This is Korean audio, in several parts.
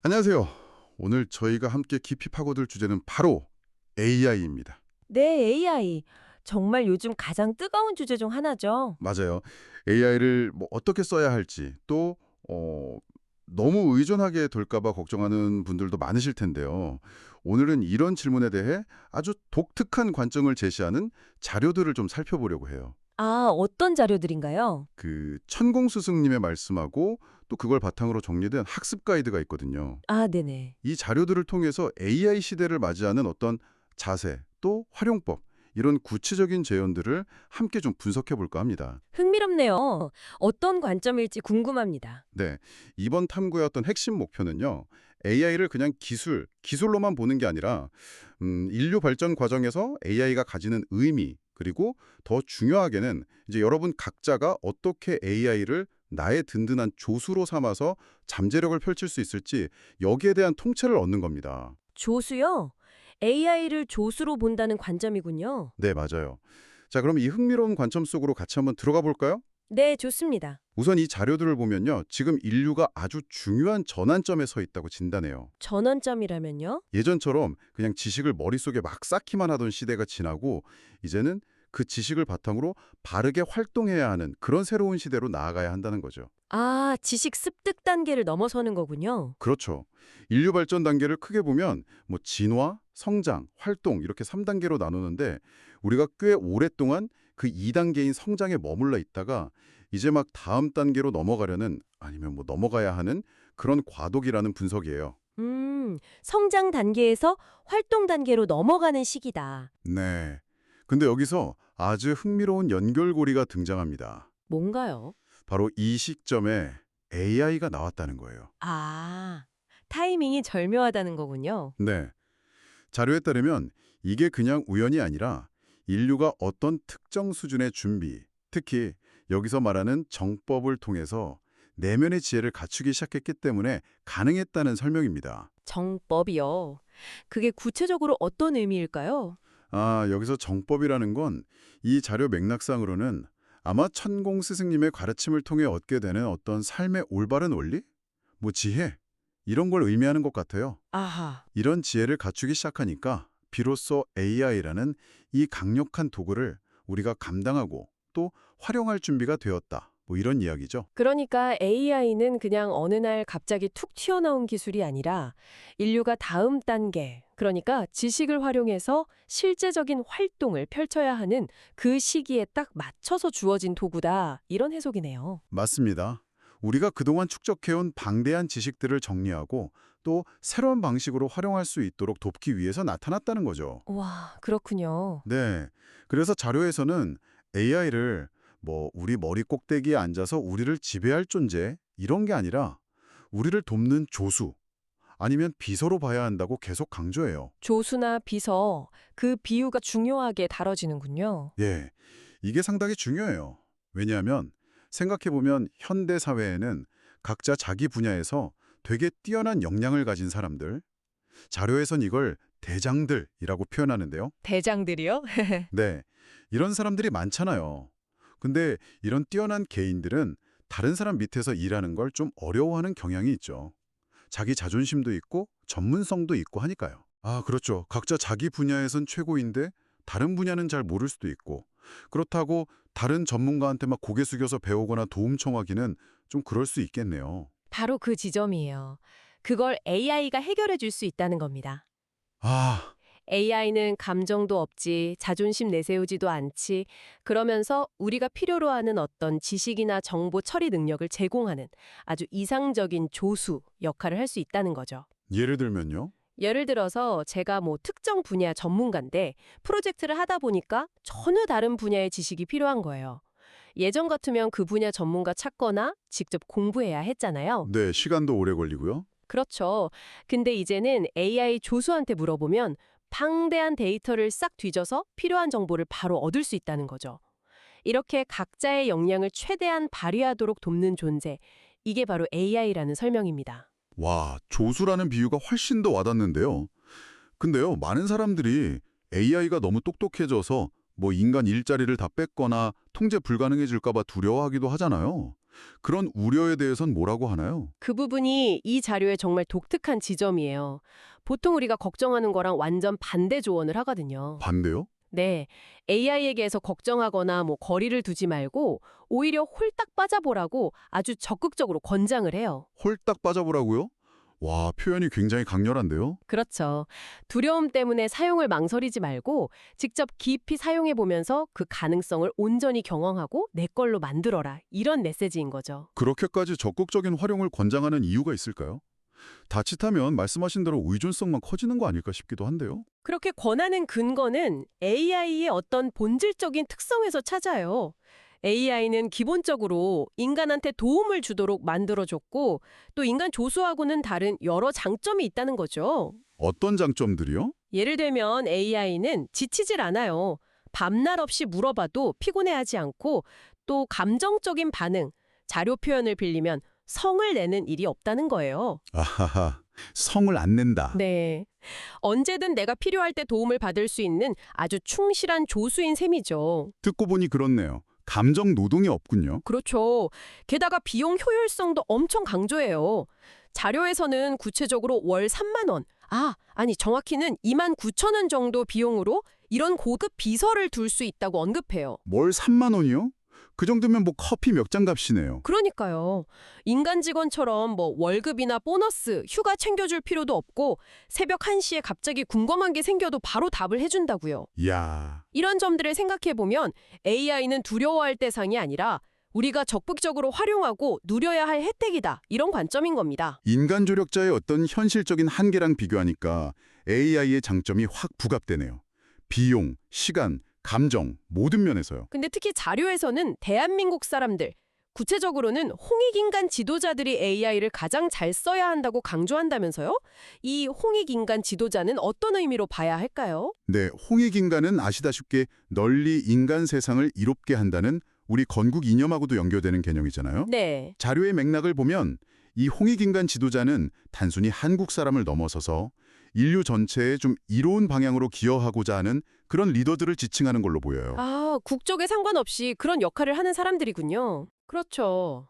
안녕하세요. 오늘 저희가 함께 깊이 파고들 주제는 바로 AI입니다. 네, AI. 정말 요즘 가장 뜨거운 주제 중 하나죠. 맞아요. AI를 어떻게 써야 할지 또 너무 의존하게 될까 봐 걱정하는 분들도 많으실 텐데요. 오늘은 이런 질문에 대해 아주 독특한 관점을 제시하는 자료들을 좀 살펴보려고 해요. 아, 어떤 자료들인가요? 천공 스승님의 말씀하고 또 그걸 바탕으로 정리된 학습 가이드가 있거든요. 아, 네네. 이 자료들을 통해서 AI 시대를 맞이하는 어떤 자세, 또 활용법, 이런 구체적인 재현들을 함께 좀 분석해 볼까 합니다. 흥미롭네요. 어떤 관점일지 궁금합니다. 네, 이번 탐구의 어떤 핵심 목표는요. AI를 그냥 기술로만 보는 게 아니라 인류 발전 과정에서 AI가 가지는 의미, 그리고 더 중요하게는 이제 여러분 각자가 어떻게 AI를 나의 든든한 조수로 삼아서 잠재력을 펼칠 수 있을지 여기에 대한 통찰을 얻는 겁니다. 조수요? AI를 조수로 본다는 관점이군요. 네, 맞아요. 자, 그럼 이 흥미로운 관점 속으로 같이 한번 들어가 볼까요? 네, 좋습니다. 우선 이 자료들을 보면요. 지금 인류가 아주 중요한 전환점에 서 있다고 진단해요. 전환점이라면요? 예전처럼 그냥 지식을 머릿속에 막 쌓기만 하던 시대가 지나고 이제는 그 지식을 바탕으로 바르게 활동해야 하는 그런 새로운 시대로 나아가야 한다는 거죠. 아, 지식 습득 단계를 넘어서는 거군요. 그렇죠. 인류 발전 단계를 크게 보면 진화, 성장, 활동 이렇게 3단계로 나누는데 우리가 꽤 오랫동안 그 2단계인 성장에 머물러 있다가 이제 막 다음 단계로 넘어가려는 아니면 넘어가야 하는 그런 과도기라는 분석이에요. 성장 단계에서 활동 단계로 넘어가는 시기다. 네. 근데 여기서 아주 흥미로운 연결고리가 등장합니다. 뭔가요? 바로 이 시점에 AI가 나왔다는 거예요. 아, 타이밍이 절묘하다는 거군요. 네. 자료에 따르면 이게 그냥 우연이 아니라 인류가 어떤 특정 수준의 준비, 특히 여기서 말하는 정법을 통해서 내면의 지혜를 갖추기 시작했기 때문에 가능했다는 설명입니다. 정법이요. 그게 구체적으로 어떤 의미일까요? 아, 여기서 정법이라는 건 이 자료 맥락상으로는 아마 천공 스승님의 가르침을 통해 얻게 되는 어떤 삶의 올바른 원리? 지혜? 이런 걸 의미하는 것 같아요. 아하. 이런 지혜를 갖추기 시작하니까 비로소 AI라는 이 강력한 도구를 우리가 감당하고 또 활용할 준비가 되었다. 이런 이야기죠. 그러니까 AI는 그냥 어느 날 갑자기 툭 튀어나온 기술이 아니라 인류가 다음 단계, 그러니까 지식을 활용해서 실제적인 활동을 펼쳐야 하는 그 시기에 딱 맞춰서 주어진 도구다. 이런 해석이네요. 맞습니다. 우리가 그동안 축적해온 방대한 지식들을 정리하고 또 새로운 방식으로 활용할 수 있도록 돕기 위해서 나타났다는 거죠. 와, 그렇군요. 네. 그래서 자료에서는 AI를 우리 머리 꼭대기에 앉아서 우리를 지배할 존재 이런 게 아니라 우리를 돕는 조수 아니면 비서로 봐야 한다고 계속 강조해요. 조수나 비서, 그 비유가 중요하게 다뤄지는군요. 예. 이게 상당히 중요해요. 왜냐하면 생각해보면 현대 사회에는 각자 자기 분야에서 되게 뛰어난 역량을 가진 사람들, 자료에선 이걸 대장들이라고 표현하는데요. 대장들이요? 네. 이런 사람들이 많잖아요. 근데 이런 뛰어난 개인들은 다른 사람 밑에서 일하는 걸 좀 어려워하는 경향이 있죠. 자기 자존심도 있고 전문성도 있고 하니까요. 아, 그렇죠. 각자 자기 분야에선 최고인데 다른 분야는 잘 모를 수도 있고 그렇다고 다른 전문가한테 막 고개 숙여서 배우거나 도움 청하기는 좀 그럴 수 있겠네요. 바로 그 지점이에요. 그걸 AI가 해결해 줄 수 있다는 겁니다. 아, AI는 감정도 없지, 자존심 내세우지도 않지, 그러면서 우리가 필요로 하는 어떤 지식이나 정보 처리 능력을 제공하는 아주 이상적인 조수 역할을 할 수 있다는 거죠. 예를 들면요. 예를 들어서 제가 특정 분야 전문가인데 프로젝트를 하다 보니까 전혀 다른 분야의 지식이 필요한 거예요. 예전 같으면 그 분야 전문가 찾거나 직접 공부해야 했잖아요. 네, 시간도 오래 걸리고요. 그렇죠. 근데 이제는 AI 조수한테 물어보면 방대한 데이터를 싹 뒤져서 필요한 정보를 바로 얻을 수 있다는 거죠. 이렇게 각자의 역량을 최대한 발휘하도록 돕는 존재, 이게 바로 AI라는 설명입니다. 와, 조수라는 비유가 훨씬 더 와닿는데요. 근데요, 많은 사람들이 AI가 너무 똑똑해져서 인간 일자리를 다 뺏거나 통제 불가능해질까 봐 두려워하기도 하잖아요. 그런 우려에 대해선 뭐라고 하나요? 그 부분이 이 자료의 정말 독특한 지점이에요. 보통 우리가 걱정하는 거랑 완전 반대 조언을 하거든요. 반대요? 네, AI에게서 걱정하거나 거리를 두지 말고 오히려 홀딱 빠져보라고 아주 적극적으로 권장을 해요. 홀딱 빠져보라고요? 와, 표현이 굉장히 강렬한데요? 그렇죠. 두려움 때문에 사용을 망설이지 말고 직접 깊이 사용해 보면서 그 가능성을 온전히 경험하고 내 걸로 만들어라. 이런 메시지인 거죠. 그렇게까지 적극적인 활용을 권장하는 이유가 있을까요? 자칫하면 말씀하신 대로 의존성만 커지는 거 아닐까 싶기도 한데요. 그렇게 권하는 근거는 AI의 어떤 본질적인 특성에서 찾아요. AI는 기본적으로 인간한테 도움을 주도록 만들어졌고 또 인간 조수하고는 다른 여러 장점이 있다는 거죠. 어떤 장점들이요? 예를 들면 AI는 지치질 않아요. 밤낮 없이 물어봐도 피곤해하지 않고 또 감정적인 반응, 자료 표현을 빌리면 성을 내는 일이 없다는 거예요. 아하하, 성을 안 낸다. 네. 언제든 내가 필요할 때 도움을 받을 수 있는 아주 충실한 조수인 셈이죠. 듣고 보니 그렇네요. 감정 노동이 없군요. 그렇죠. 게다가 비용 효율성도 엄청 강조해요. 자료에서는 구체적으로 월 3만 원, 아니 정확히는 2만 9천 원 정도 비용으로 이런 고급 비서를 둘 수 있다고 언급해요. 월 3만 원이요? 그 정도면 뭐 커피 몇 잔 값이네요. 그러니까요. 인간 직원처럼 월급이나 보너스, 휴가 챙겨줄 필요도 없고 새벽 1시에 갑자기 궁금한 게 생겨도 바로 답을 해준다고요. 이야, 이런 점들을 생각해보면 AI는 두려워할 대상이 아니라 우리가 적극적으로 활용하고 누려야 할 혜택이다. 이런 관점인 겁니다. 인간 조력자의 어떤 현실적인 한계랑 비교하니까 AI의 장점이 확 부각되네요. 비용, 시간, 감정 모든 면에서요. 근데 특히 자료에서는 대한민국 사람들, 구체적으로는 홍익인간 지도자들이 AI를 가장 잘 써야 한다고 강조한다면서요? 이 홍익인간 지도자는 어떤 의미로 봐야 할까요? 네, 홍익인간은 아시다시피 널리 인간 세상을 이롭게 한다는 우리 건국 이념하고도 연결되는 개념이잖아요. 네. 자료의 맥락을 보면 이 홍익인간 지도자는 단순히 한국 사람을 넘어서서 인류 전체에 좀 이로운 방향으로 기여하고자 하는 그런 리더들을 지칭하는 걸로 보여요. 국적에 상관없이 그런 역할을 하는 사람들이군요. 그렇죠.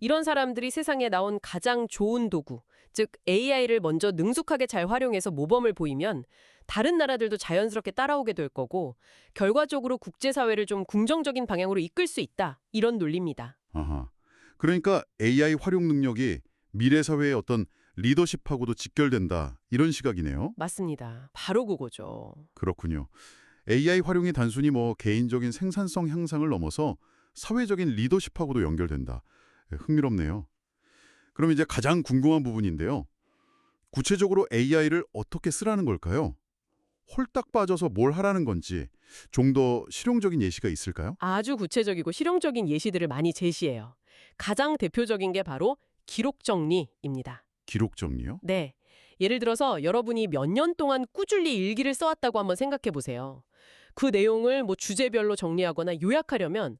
이런 사람들이 세상에 나온 가장 좋은 도구, 즉 AI를 먼저 능숙하게 잘 활용해서 모범을 보이면 다른 나라들도 자연스럽게 따라오게 될 거고 결과적으로 국제사회를 좀 긍정적인 방향으로 이끌 수 있다. 이런 논리입니다. 아하. 그러니까 AI 활용 능력이 미래 사회의 어떤 리더십하고도 직결된다. 이런 시각이네요. 맞습니다. 바로 그거죠. 그렇군요. AI 활용이 단순히 개인적인 생산성 향상을 넘어서 사회적인 리더십하고도 연결된다. 흥미롭네요. 그럼 이제 가장 궁금한 부분인데요. 구체적으로 AI를 어떻게 쓰라는 걸까요? 홀딱 빠져서 뭘 하라는 건지 좀 더 실용적인 예시가 있을까요? 아주 구체적이고 실용적인 예시들을 많이 제시해요. 가장 대표적인 게 바로 기록 정리입니다. 기록 정리요? 네. 예를 들어서 여러분이 몇 년 동안 꾸준히 일기를 써왔다고 한번 생각해 보세요. 그 내용을 주제별로 정리하거나 요약하려면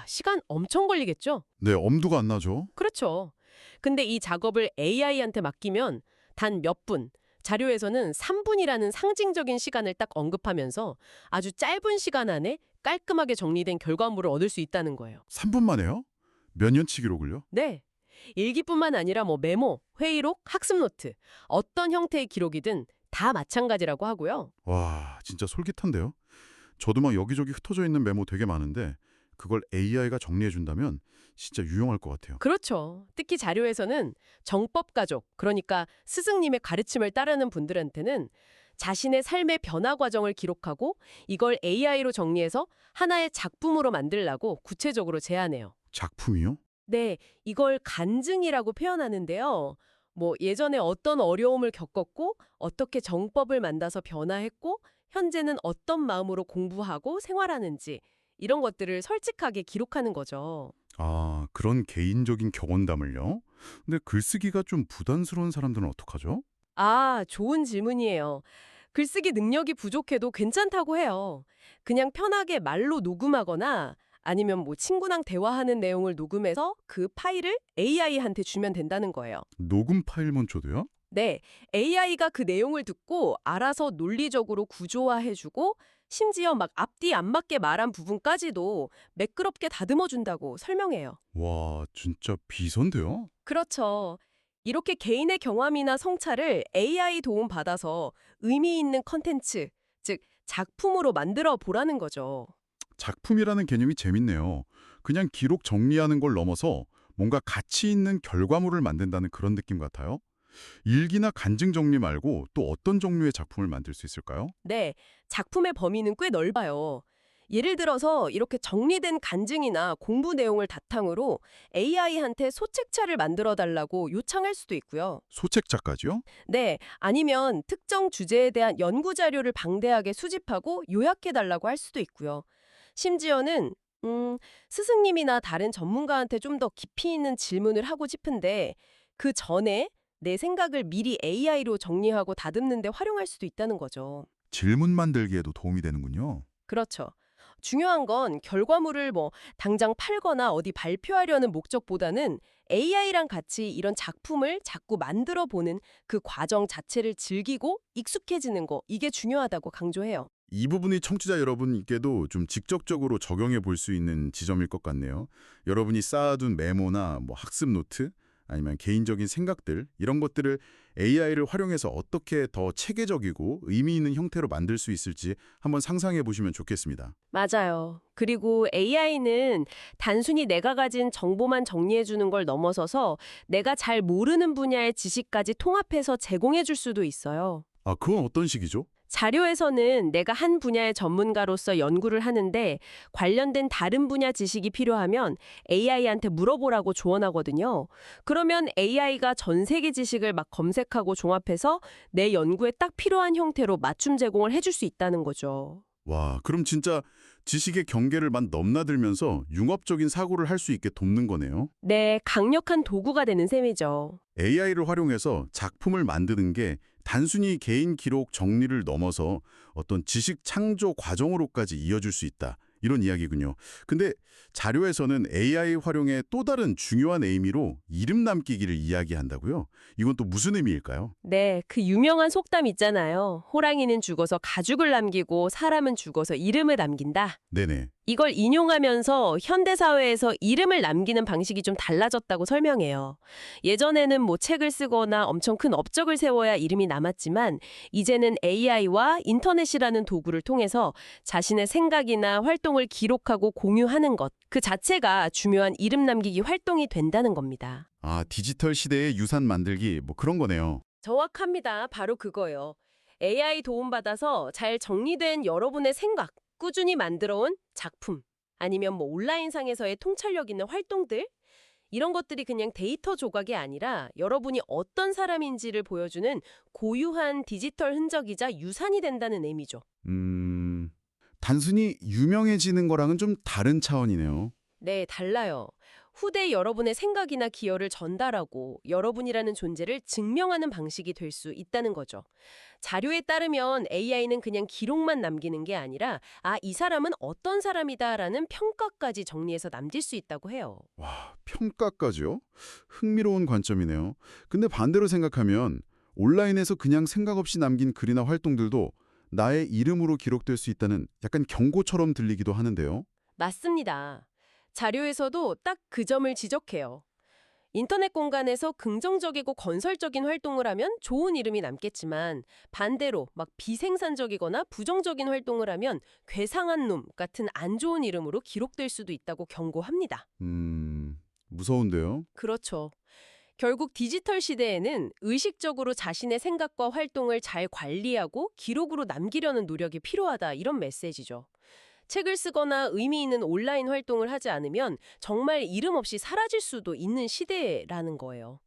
시간 엄청 걸리겠죠? 네, 엄두가 안 나죠. 그렇죠. 근데 이 작업을 AI한테 맡기면 단 몇 분, 자료에서는 3분이라는 상징적인 시간을 딱 언급하면서 아주 짧은 시간 안에 깔끔하게 정리된 결과물을 얻을 수 있다는 거예요. 3분 만에요? 몇 년치 기록을요? 네. 일기뿐만 아니라 메모, 회의록, 학습 노트, 어떤 형태의 기록이든 다 마찬가지라고 하고요. 와, 진짜 솔깃한데요? 저도 막 여기저기 흩어져 있는 메모 되게 많은데 그걸 AI가 정리해준다면 진짜 유용할 것 같아요. 그렇죠. 특히 자료에서는 정법 가족, 그러니까 스승님의 가르침을 따르는 분들한테는 자신의 삶의 변화 과정을 기록하고 이걸 AI로 정리해서 하나의 작품으로 만들라고 구체적으로 제안해요. 작품이요? 네, 이걸 간증이라고 표현하는데요. 예전에 어떤 어려움을 겪었고 어떻게 정법을 만나서 변화했고 현재는 어떤 마음으로 공부하고 생활하는지 이런 것들을 솔직하게 기록하는 거죠. 아, 그런 개인적인 경험담을요? 근데 글쓰기가 좀 부담스러운 사람들은 어떡하죠? 좋은 질문이에요. 글쓰기 능력이 부족해도 괜찮다고 해요. 그냥 편하게 말로 녹음하거나 아니면 친구랑 대화하는 내용을 녹음해서 그 파일을 AI한테 주면 된다는 거예요. 녹음 파일만 줘도요? 네, AI가 그 내용을 듣고 알아서 논리적으로 구조화해주고 심지어 막 앞뒤 안 맞게 말한 부분까지도 매끄럽게 다듬어준다고 설명해요. 와, 진짜 비선데요? 그렇죠. 이렇게 개인의 경험이나 성찰을 AI 도움 받아서 의미 있는 컨텐츠, 즉 작품으로 만들어 보라는 거죠. 작품이라는 개념이 재밌네요. 그냥 기록 정리하는 걸 넘어서 뭔가 가치 있는 결과물을 만든다는 그런 느낌 같아요. 일기나 간증 정리 말고 또 어떤 종류의 작품을 만들 수 있을까요? 네, 작품의 범위는 꽤 넓어요. 예를 들어서 이렇게 정리된 간증이나 공부 내용을 바탕으로 AI한테 소책차를 만들어 달라고 요청할 수도 있고요. 소책자까지요? 네, 아니면 특정 주제에 대한 연구 자료를 방대하게 수집하고 요약해 달라고 할 수도 있고요. 심지어는 스승님이나 다른 전문가한테 좀 더 깊이 있는 질문을 하고 싶은데 그 전에 내 생각을 미리 AI로 정리하고 다듬는 데 활용할 수도 있다는 거죠. 질문 만들기에도 도움이 되는군요. 그렇죠. 중요한 건 결과물을 당장 팔거나 어디 발표하려는 목적보다는 AI랑 같이 이런 작품을 자꾸 만들어 보는 그 과정 자체를 즐기고 익숙해지는 거, 이게 중요하다고 강조해요. 이 부분이 청취자 여러분께도 좀 직접적으로 적용해 볼 수 있는 지점일 것 같네요. 여러분이 쌓아둔 메모나 학습 노트, 아니면 개인적인 생각들, 이런 것들을 AI를 활용해서 어떻게 더 체계적이고 의미 있는 형태로 만들 수 있을지 한번 상상해 보시면 좋겠습니다. 맞아요. 그리고 AI는 단순히 내가 가진 정보만 정리해 주는 걸 넘어서서 내가 잘 모르는 분야의 지식까지 통합해서 제공해 줄 수도 있어요. 아, 그건 어떤 식이죠? 자료에서는 내가 한 분야의 전문가로서 연구를 하는데 관련된 다른 분야 지식이 필요하면 AI한테 물어보라고 조언하거든요. 그러면 AI가 전 세계 지식을 막 검색하고 종합해서 내 연구에 딱 필요한 형태로 맞춤 제공을 해줄 수 있다는 거죠. 와, 그럼 진짜 지식의 경계를 막 넘나들면서 융합적인 사고를 할 수 있게 돕는 거네요. 네, 강력한 도구가 되는 셈이죠. AI를 활용해서 작품을 만드는 게 단순히 개인 기록 정리를 넘어서 어떤 지식 창조 과정으로까지 이어질 수 있다. 이런 이야기군요. 근데 자료에서는 AI 활용의 또 다른 중요한 의미로 이름 남기기를 이야기한다고요? 이건 또 무슨 의미일까요? 네, 그 유명한 속담 있잖아요. 호랑이는 죽어서 가죽을 남기고 사람은 죽어서 이름을 남긴다. 네네. 이걸 인용하면서 현대사회에서 이름을 남기는 방식이 좀 달라졌다고 설명해요. 예전에는 책을 쓰거나 엄청 큰 업적을 세워야 이름이 남았지만 이제는 AI와 인터넷이라는 도구를 통해서 자신의 생각이나 활동을 기록하고 공유하는 것, 그 자체가 중요한 이름 남기기 활동이 된다는 겁니다. 아, 디지털 시대의 유산 만들기 그런 거네요. 정확합니다. 바로 그거요. AI 도움받아서 잘 정리된 여러분의 생각, 꾸준히 만들어온 작품, 아니면 온라인상에서의 통찰력 있는 활동들, 이런 것들이 그냥 데이터 조각이 아니라 여러분이 어떤 사람인지를 보여주는 고유한 디지털 흔적이자 유산이 된다는 의미죠. 단순히 유명해지는 거랑은 좀 다른 차원이네요. 네, 달라요. 후대 여러분의 생각이나 기여를 전달하고 여러분이라는 존재를 증명하는 방식이 될 수 있다는 거죠. 자료에 따르면 AI는 그냥 기록만 남기는 게 아니라 이 사람은 어떤 사람이다라는 평가까지 정리해서 남길 수 있다고 해요. 와, 평가까지요? 흥미로운 관점이네요. 근데 반대로 생각하면 온라인에서 그냥 생각 없이 남긴 글이나 활동들도 나의 이름으로 기록될 수 있다는 약간 경고처럼 들리기도 하는데요. 맞습니다. 자료에서도 딱 그 점을 지적해요. 인터넷 공간에서 긍정적이고 건설적인 활동을 하면 좋은 이름이 남겠지만 반대로 비생산적이거나 부정적인 활동을 하면 괴상한 놈 같은 안 좋은 이름으로 기록될 수도 있다고 경고합니다. 무서운데요? 그렇죠. 결국 디지털 시대에는 의식적으로 자신의 생각과 활동을 잘 관리하고 기록으로 남기려는 노력이 필요하다, 이런 메시지죠. 책을 쓰거나 의미 있는 온라인 활동을 하지 않으면 정말 이름 없이 사라질 수도 있는 시대라는 거예요.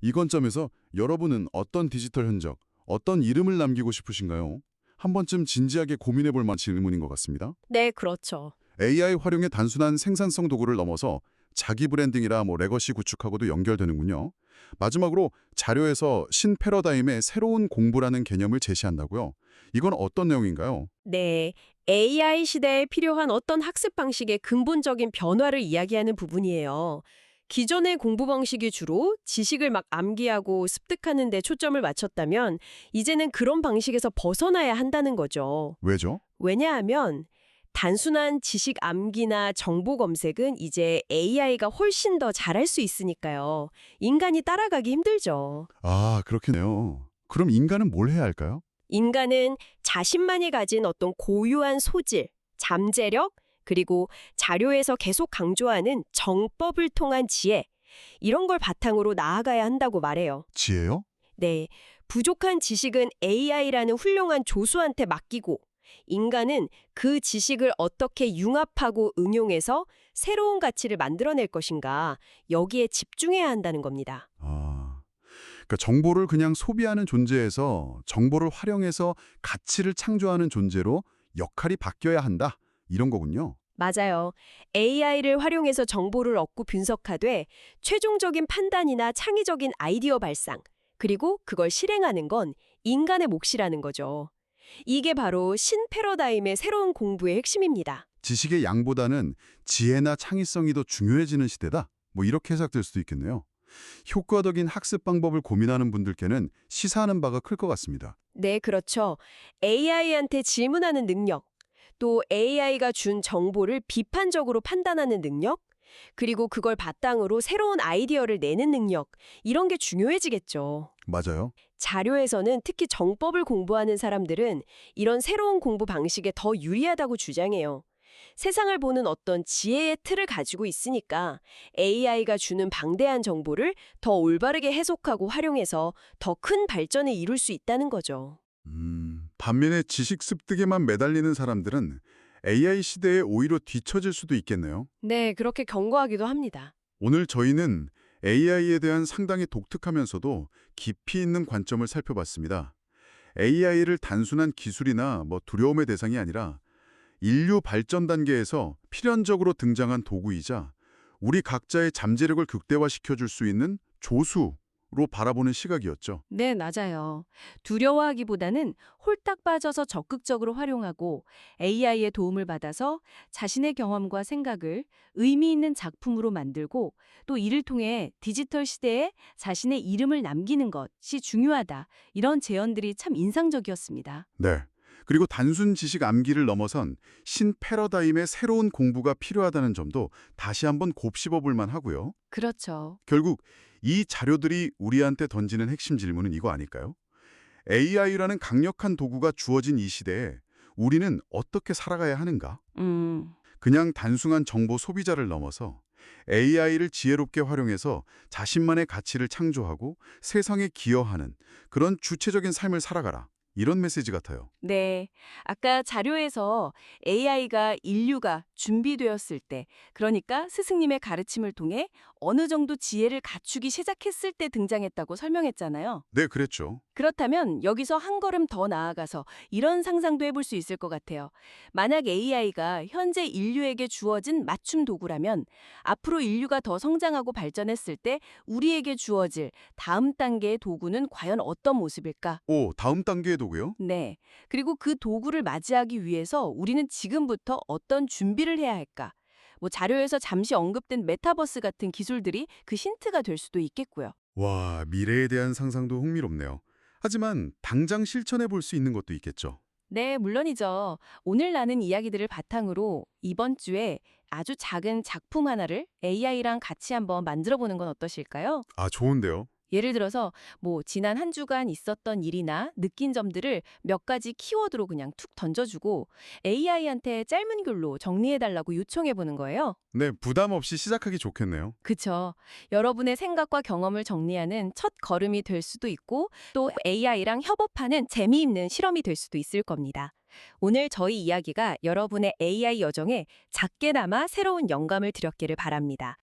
이 관점에서 여러분은 어떤 디지털 흔적, 어떤 이름을 남기고 싶으신가요? 한 번쯤 진지하게 고민해 볼 만한 질문인 것 같습니다. 네, 그렇죠. AI 활용의 단순한 생산성 도구를 넘어서 자기 브랜딩이라 레거시 구축하고도 연결되는군요. 마지막으로 자료에서 신패러다임의 새로운 공부라는 개념을 제시한다고요. 이건 어떤 내용인가요? 네, AI 시대에 필요한 어떤 학습 방식의 근본적인 변화를 이야기하는 부분이에요. 기존의 공부 방식이 주로 지식을 막 암기하고 습득하는 데 초점을 맞췄다면 이제는 그런 방식에서 벗어나야 한다는 거죠. 왜죠? 왜냐하면 단순한 지식 암기나 정보 검색은 이제 AI가 훨씬 더 잘할 수 있으니까요. 인간이 따라가기 힘들죠. 아, 그렇겠네요. 그럼 인간은 뭘 해야 할까요? 인간은 자신만이 가진 어떤 고유한 소질, 잠재력, 그리고 자료에서 계속 강조하는 정법을 통한 지혜, 이런 걸 바탕으로 나아가야 한다고 말해요. 지혜요? 네, 부족한 지식은 AI라는 훌륭한 조수한테 맡기고 인간은 그 지식을 어떻게 융합하고 응용해서 새로운 가치를 만들어낼 것인가, 여기에 집중해야 한다는 겁니다. 아, 그러니까 정보를 그냥 소비하는 존재에서 정보를 활용해서 가치를 창조하는 존재로 역할이 바뀌어야 한다. 이런 거군요. 맞아요. AI를 활용해서 정보를 얻고 분석하되 최종적인 판단이나 창의적인 아이디어 발상, 그리고 그걸 실행하는 건 인간의 몫이라는 거죠. 이게 바로 신패러다임의 새로운 공부의 핵심입니다. 지식의 양보다는 지혜나 창의성이 더 중요해지는 시대다. 뭐 이렇게 해석될 수도 있겠네요. 효과적인 학습 방법을 고민하는 분들께는 시사하는 바가 클 것 같습니다. 네, 그렇죠. AI한테 질문하는 능력, 또 AI가 준 정보를 비판적으로 판단하는 능력, 그리고 그걸 바탕으로 새로운 아이디어를 내는 능력, 이런 게 중요해지겠죠. 맞아요. 자료에서는 특히 정법을 공부하는 사람들은 이런 새로운 공부 방식에 더 유리하다고 주장해요. 세상을 보는 어떤 지혜의 틀을 가지고 있으니까 AI가 주는 방대한 정보를 더 올바르게 해석하고 활용해서 더 큰 발전을 이룰 수 있다는 거죠. 반면에 지식 습득에만 매달리는 사람들은 AI 시대에 오히려 뒤처질 수도 있겠네요. 네, 그렇게 경고하기도 합니다. 오늘 저희는 AI에 대한 상당히 독특하면서도 깊이 있는 관점을 살펴봤습니다. AI를 단순한 기술이나 두려움의 대상이 아니라 인류 발전 단계에서 필연적으로 등장한 도구이자 우리 각자의 잠재력을 극대화시켜줄 수 있는 조수로 바라보는 시각이었죠. 네, 맞아요. 두려워하기보다는 홀딱 빠져서 적극적으로 활용하고 AI의 도움을 받아서 자신의 경험과 생각을 의미 있는 작품으로 만들고 또 이를 통해 디지털 시대에 자신의 이름을 남기는 것이 중요하다. 이런 제언들이 참 인상적이었습니다. 네. 그리고 단순 지식 암기를 넘어선 신패러다임의 새로운 공부가 필요하다는 점도 다시 한번 곱씹어 볼 만하고요. 그렇죠. 결국 이 자료들이 우리한테 던지는 핵심 질문은 이거 아닐까요? AI라는 강력한 도구가 주어진 이 시대에 우리는 어떻게 살아가야 하는가? 그냥 단순한 정보 소비자를 넘어서 AI를 지혜롭게 활용해서 자신만의 가치를 창조하고 세상에 기여하는 그런 주체적인 삶을 살아가라. 이런 메시지 같아요. 네. 아까 자료에서 AI가 인류가 준비되었을 때, 그러니까 스승님의 가르침을 통해 어느 정도 지혜를 갖추기 시작했을 때 등장했다고 설명했잖아요. 네, 그랬죠. 그렇다면 여기서 한 걸음 더 나아가서 이런 상상도 해볼 수 있을 것 같아요. 만약 AI가 현재 인류에게 주어진 맞춤 도구라면 앞으로 인류가 더 성장하고 발전했을 때 우리에게 주어질 다음 단계의 도구는 과연 어떤 모습일까? 오, 다음 단계의 도구요? 네. 그리고 그 도구를 맞이하기 위해서 우리는 지금부터 어떤 준비를 해야 할까? 자료에서 잠시 언급된 메타버스 같은 기술들이 그 힌트가 될 수도 있겠고요. 와, 미래에 대한 상상도 흥미롭네요. 하지만 당장 실천해 볼 수 있는 것도 있겠죠. 네, 물론이죠. 오늘 나눈 이야기들을 바탕으로 이번 주에 아주 작은 작품 하나를 AI랑 같이 한번 만들어 보는 건 어떠실까요? 아, 좋은데요. 예를 들어서 지난 한 주간 있었던 일이나 느낀 점들을 몇 가지 키워드로 그냥 툭 던져주고 AI한테 짧은 글로 정리해달라고 요청해보는 거예요. 네, 부담 없이 시작하기 좋겠네요. 그쵸. 여러분의 생각과 경험을 정리하는 첫 걸음이 될 수도 있고 또 AI랑 협업하는 재미있는 실험이 될 수도 있을 겁니다. 오늘 저희 이야기가 여러분의 AI 여정에 작게나마 새로운 영감을 드렸기를 바랍니다.